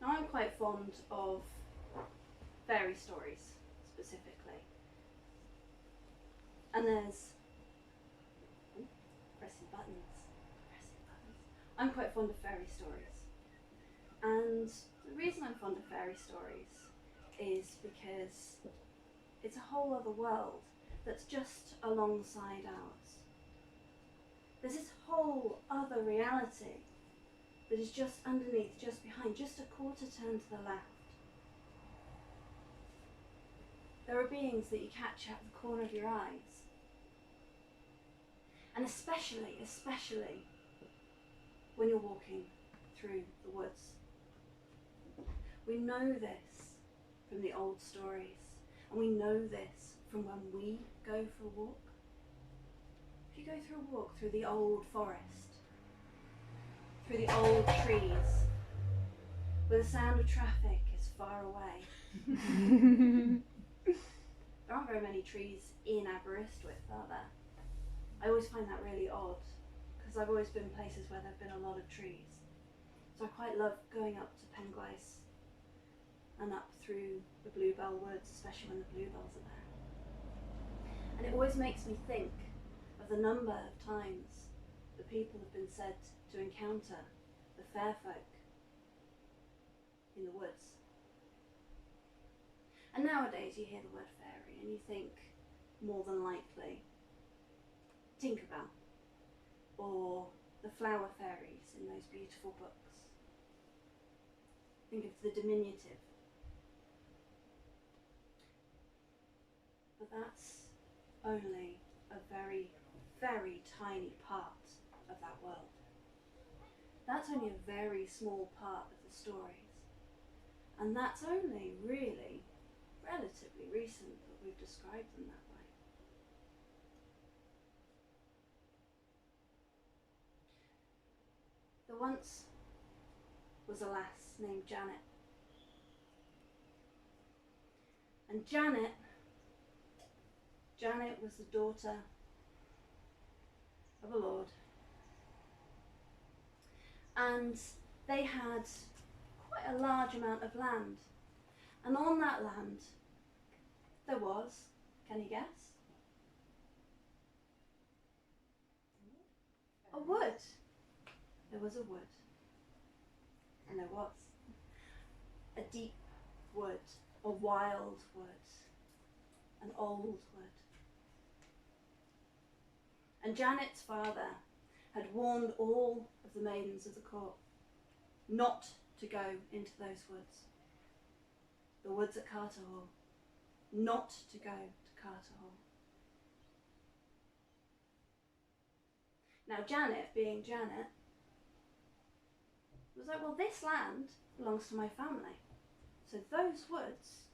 Now I'm quite fond of fairy stories, specifically. And there's... pressing buttons. I'm quite fond of fairy stories. And the reason I'm fond of fairy stories is because it's a whole other world that's just alongside ours. There's this whole other reality that is just underneath, just behind, just a quarter turn to the left. There are beings that you catch out of the corner of your eyes. And especially when you're walking through the woods. We know this from the old stories, and we know this from when we go for a walk. If you go through a walk through the old forest, through the old trees, where the sound of traffic is far away. There aren't very many trees in Aberystwyth, are there? I always find that really odd, because I've always been places where there have been a lot of trees. So I quite love going up to Penglais and up through the Bluebell woods, especially when the bluebells are there. And it always makes me think of the number of times that people have been said to encounter the fair folk in the woods. And nowadays you hear the word fairy and you think more than likely Tinkerbell or the flower fairies in those beautiful books. Think of the diminutive. But that's only a very, very tiny part of that world. That's only a very small part of the stories. And that's only really relatively recent that we've described them that way. There once was a lass named Janet. And Janet was the daughter of a lord. And they had quite a large amount of land. And on that land there was, can you guess? A wood. There was a wood. And there was a deep wood, a wild wood, an old wood. And Janet's father had warned all of the maidens of the court not to go into those woods. The woods at Carter Hall. Not to go to Carter Hall. Now Janet, being Janet, was like, well, this land belongs to my family. So those woods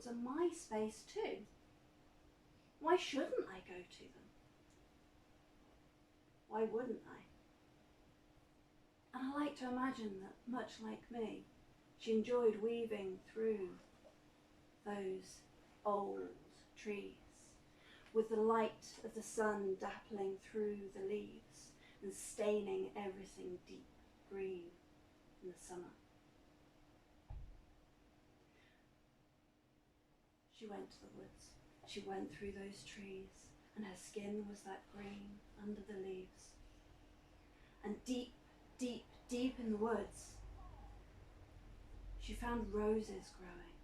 are my space too. Why shouldn't I go to them? Why wouldn't I? And I like to imagine that, much like me, she enjoyed weaving through those old trees, with the light of the sun dappling through the leaves and staining everything deep green in the summer. She went to the woods. She went through those trees, and her skin was that green under the leaves. And deep, deep, deep in the woods, she found roses growing.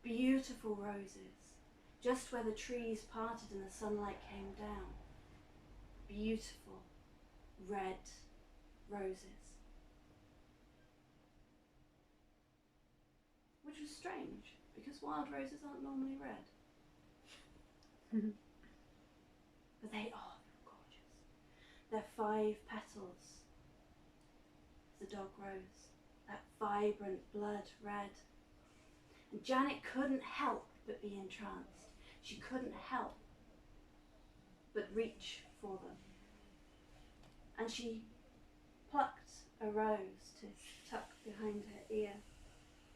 Beautiful roses, just where the trees parted and the sunlight came down. Beautiful red roses. Which was strange, because wild roses aren't normally red. But they are gorgeous. They're 5 petals. The dog rose, that vibrant blood red. And Janet couldn't help but be entranced. She couldn't help but reach for them. And she plucked a rose to tuck behind her ear,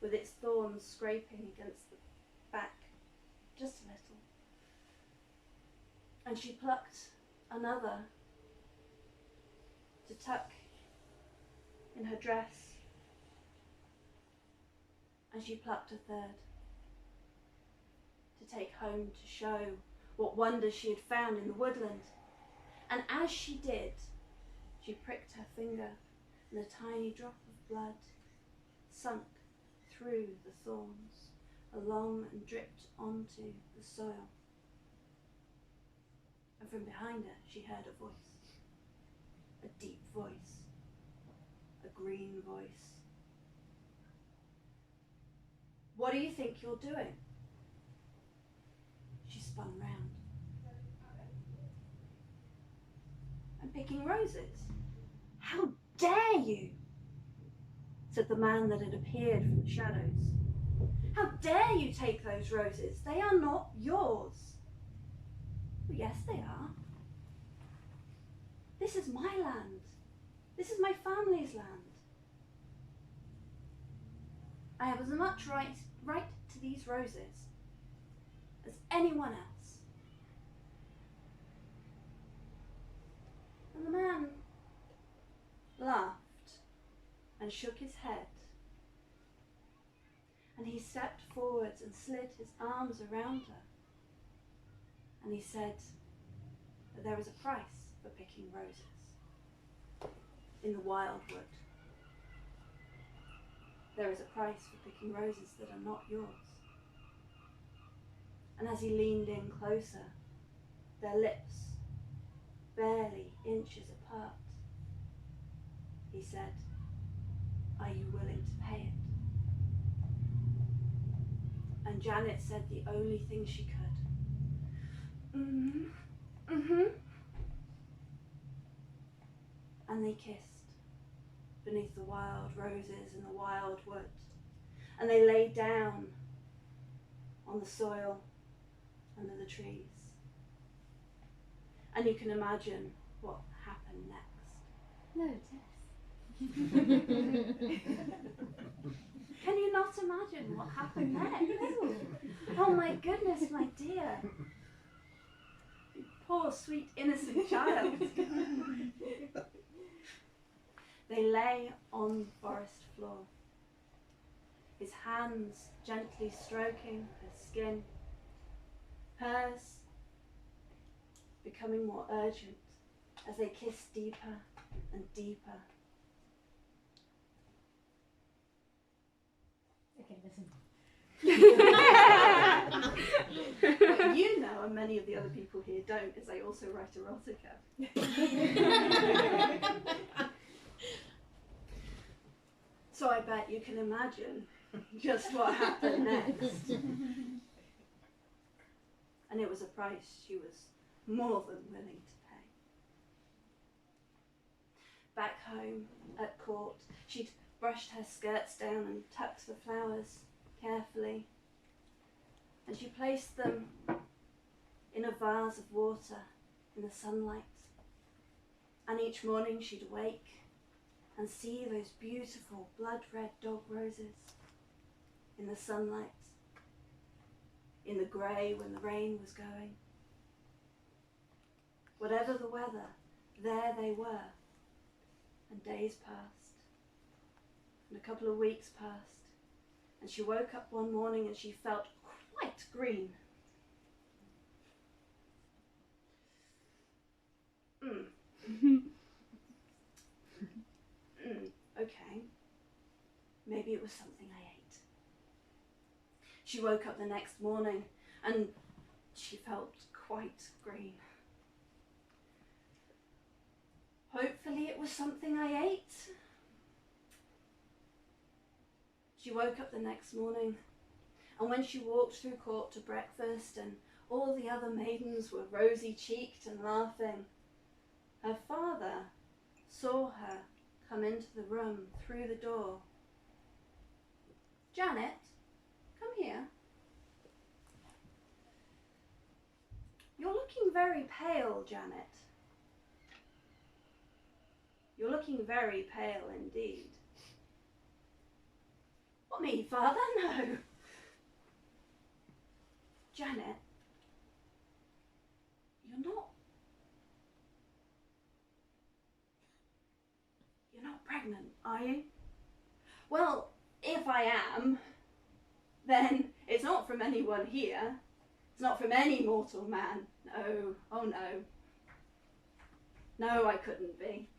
with its thorns scraping against the back just a little. And she plucked another to tuck in her dress and she plucked a third to take home to show what wonders she had found in the woodland. And as she did, she pricked her finger, and a tiny drop of blood sunk through the thorns along and dripped onto the soil. And from behind her, she heard a voice, a deep voice, a green voice. "What do you think you're doing?" She spun round. "I'm picking roses." "How dare you?" said the man that had appeared from the shadows. "How dare you take those roses? They are not yours." "Well, yes, they are. This is my land. This is my family's land. I have as much right to these roses as anyone else." And the man laughed and shook his head. And he stepped forwards and slid his arms around her. And he said that there is a price for picking roses in the wild wood. There is a price for picking roses that are not yours. And as he leaned in closer, their lips barely inches apart, he said, "Are you willing to pay it?" And Janet said the only thing she could. And they kissed beneath the wild roses in the wild wood. And they lay down on the soil under the trees. And you can imagine what happened next. No, Tess. Can you not imagine what happened next? Oh my goodness, my dear. You poor, sweet, innocent child. They lay on the forest floor, his hands gently stroking her skin, hers becoming more urgent as they kissed deeper and deeper. Okay, listen. What you know, and many of the other people here don't, is I also write erotica. So I bet you can imagine just what happened next. And it was a price she was more than willing to pay. Back home at court, she'd brushed her skirts down and tucked the flowers carefully. And she placed them in a vase of water in the sunlight. And each morning she'd wake and see those beautiful blood-red dog roses in the sunlight, in the grey when the rain was going. Whatever the weather, there they were. And days passed, and a couple of weeks passed, and she woke up one morning and she felt quite green. Okay, maybe it was something I ate. She woke up the next morning and she felt quite green. Hopefully it was something I ate. She woke up the next morning, and when she walked through court to breakfast and all the other maidens were rosy-cheeked and laughing, her father saw her come into the room through the door. "Janet, come here. You're looking very pale, Janet. You're looking very pale indeed." "What, me, father? No." "Janet, you're not pregnant, are you?" "Well, if I am," then it's not from anyone here. It's not from any mortal man. No, oh no. No, I couldn't be.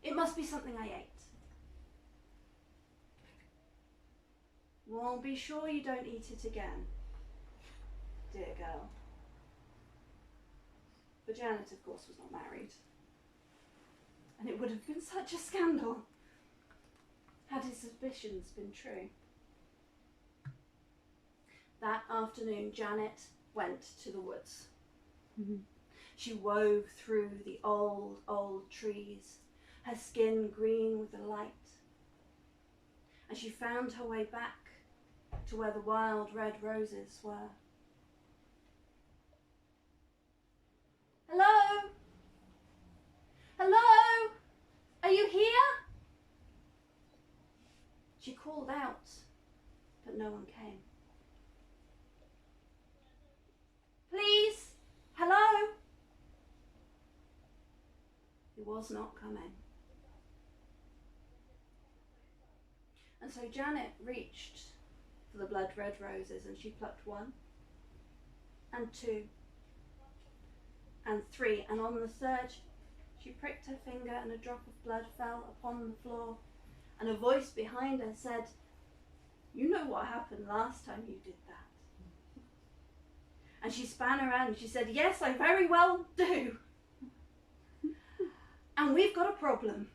It must be something I ate. Well, be sure you don't eat it again, dear girl. But Janet, of course, was not married. And it would have been such a scandal had his suspicions been true. That afternoon, Janet went to the woods. She wove through the old, old trees, her skin green with the light. And she found her way back to where the wild red roses were. Hello? Hello? Are you here? She called out, but no one came. Please? Hello? He was not coming. And so Janet reached for the blood red roses, and she plucked 1 and 2 and 3, and on the third she pricked her finger and a drop of blood fell upon the floor, and a voice behind her said, "You know what happened last time you did that." And she span around and she said, "Yes, I very well do. And we've got a problem."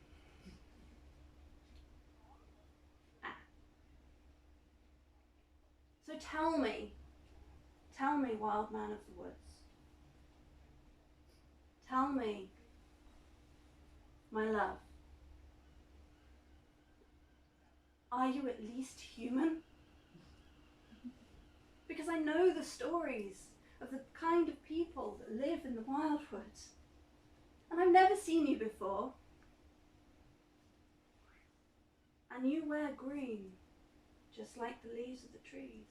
So tell me, wild man of the woods. Tell me, my love, are you at least human? Because I know the stories of the kind of people that live in the wildwoods, and I've never seen you before. And you wear green, just like the leaves of the trees.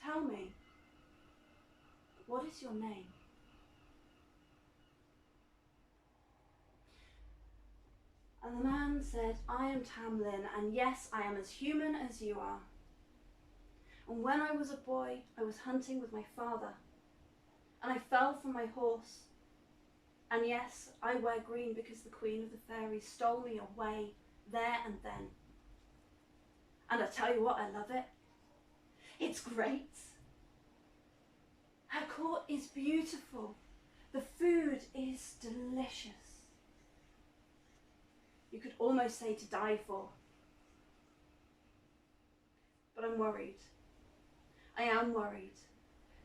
Tell me, what is your name? And the man said, "I am Tam Lin, and yes, I am as human as you are. And when I was a boy, I was hunting with my father, and I fell from my horse. And yes, I wear green because the Queen of the Fairies stole me away there and then. And I tell you what, I love it. It's great. Her court is beautiful. The food is delicious. You could almost say to die for. But I'm worried. I am worried,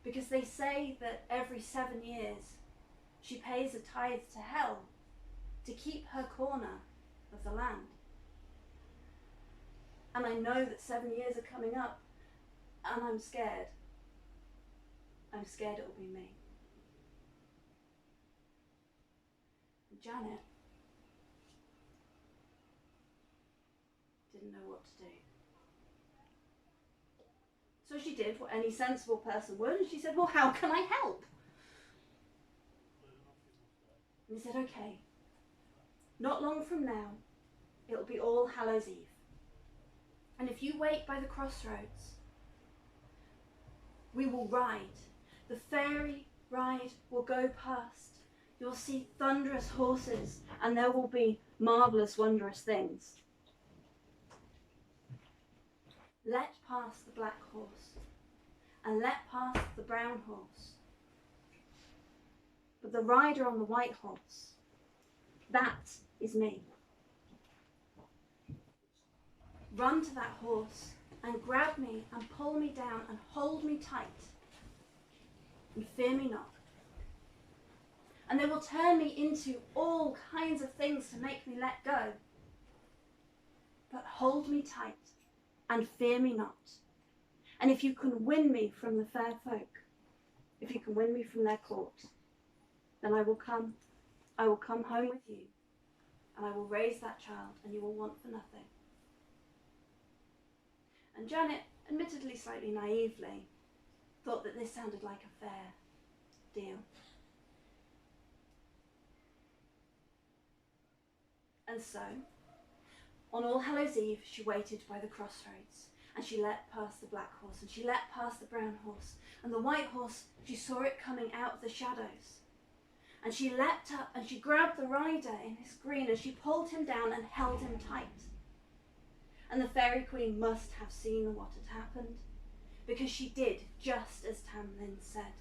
because they say that every 7 years she pays a tithe to hell to keep her corner of the land. And I know that 7 years are coming up, and I'm scared. I'm scared it will be me." And Janet didn't know what to do. So she did what any sensible person would, and she said, "Well, how can I help?" And he said, "Okay, not long from now, it'll be All Hallows Eve. And if you wait by the crossroads, we will ride. The fairy ride will go past. You'll see thunderous horses, and there will be marvellous, wondrous things. Let pass the black horse, and let pass the brown horse. But the rider on the white horse, that is me. Run to that horse and grab me and pull me down and hold me tight, and fear me not. And they will turn me into all kinds of things to make me let go. But hold me tight and fear me not. And if you can win me from the fair folk, if you can win me from their court, then I will come home with you, and I will raise that child, and you will want for nothing." And Janet, admittedly slightly naively, thought that this sounded like a fair deal. And so, on All Hallows Eve, she waited by the crossroads, and she let past the black horse, and she let past the brown horse, and the white horse, she saw it coming out of the shadows. And she leapt up and she grabbed the rider in his green and she pulled him down and held him tight. And the Fairy Queen must have seen what had happened, because she did just as Tam Lin said.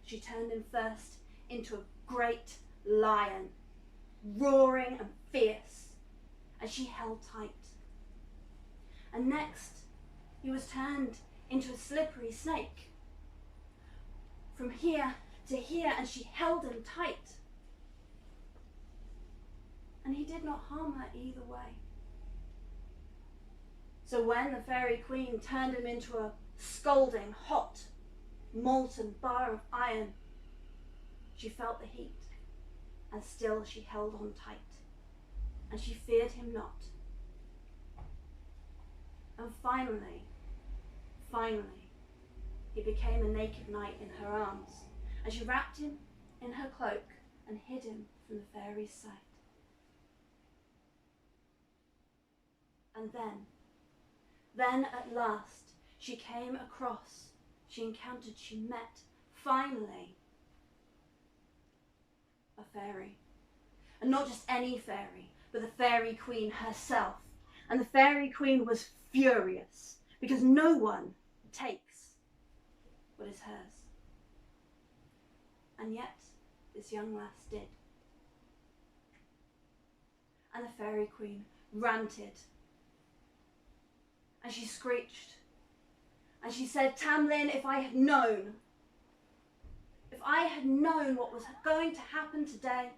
She turned him first into a great lion, roaring and fierce, and she held tight. And next, he was turned into a slippery snake, from here to here, and she held him tight. And he did not harm her either way. So when the Fairy Queen turned him into a scalding, hot, molten bar of iron, she felt the heat, and still she held on tight, and she feared him not. And finally, he became a naked knight in her arms, and she wrapped him in her cloak and hid him from the fairy's sight. And then at last, she came across, she met, finally, a fairy. And not just any fairy, but the Fairy Queen herself. And the Fairy Queen was furious, because no one takes what is hers. And yet, this young lass did. And the Fairy Queen ranted, and she screeched, and she said, "Tam Lin, if I had known what was going to happen today,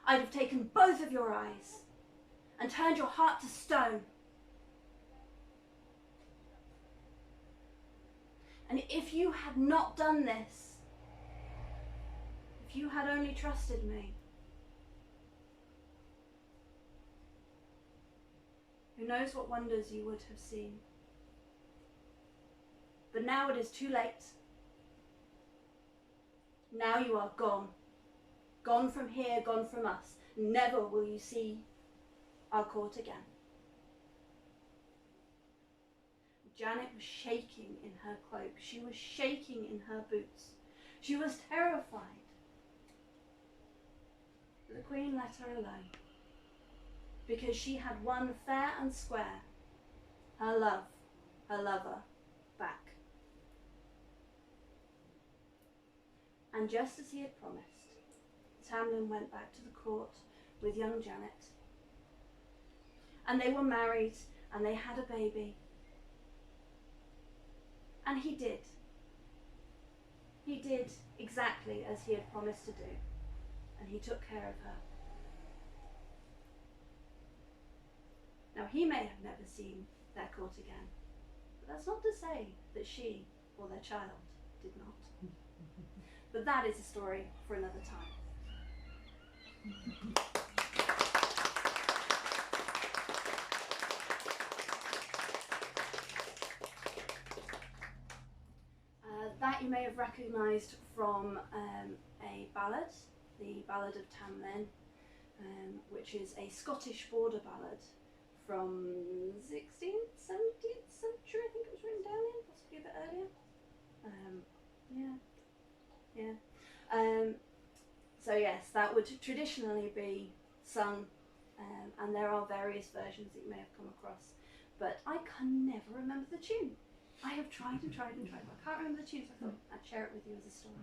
I'd have taken both of your eyes and turned your heart to stone. And if you had not done this, if you had only trusted me, who knows what wonders you would have seen. But now it is too late. Now you are gone. Gone from here, gone from us. Never will you see our court again." Janet was shaking in her cloak. She was shaking in her boots. She was terrified. But the Queen let her alone, because she had won fair and square her lover, back. And just as he had promised, Tam Lin went back to the court with young Janet. And they were married, and they had a baby. And he did. He did exactly as he had promised to do, and he took care of her. Now, he may have never seen their court again, but that's not to say that she or their child did not. But that is a story for another time. That you may have recognised from a ballad, the Ballad of Tam Lin, which is a Scottish border ballad from 16th, 17th century, I think it was written down in, possibly a bit earlier. So yes, that would traditionally be sung, and there are various versions that you may have come across, but I can never remember the tune. I have tried and tried and tried, but I can't remember the tune, so I thought I'd share it with you as a story.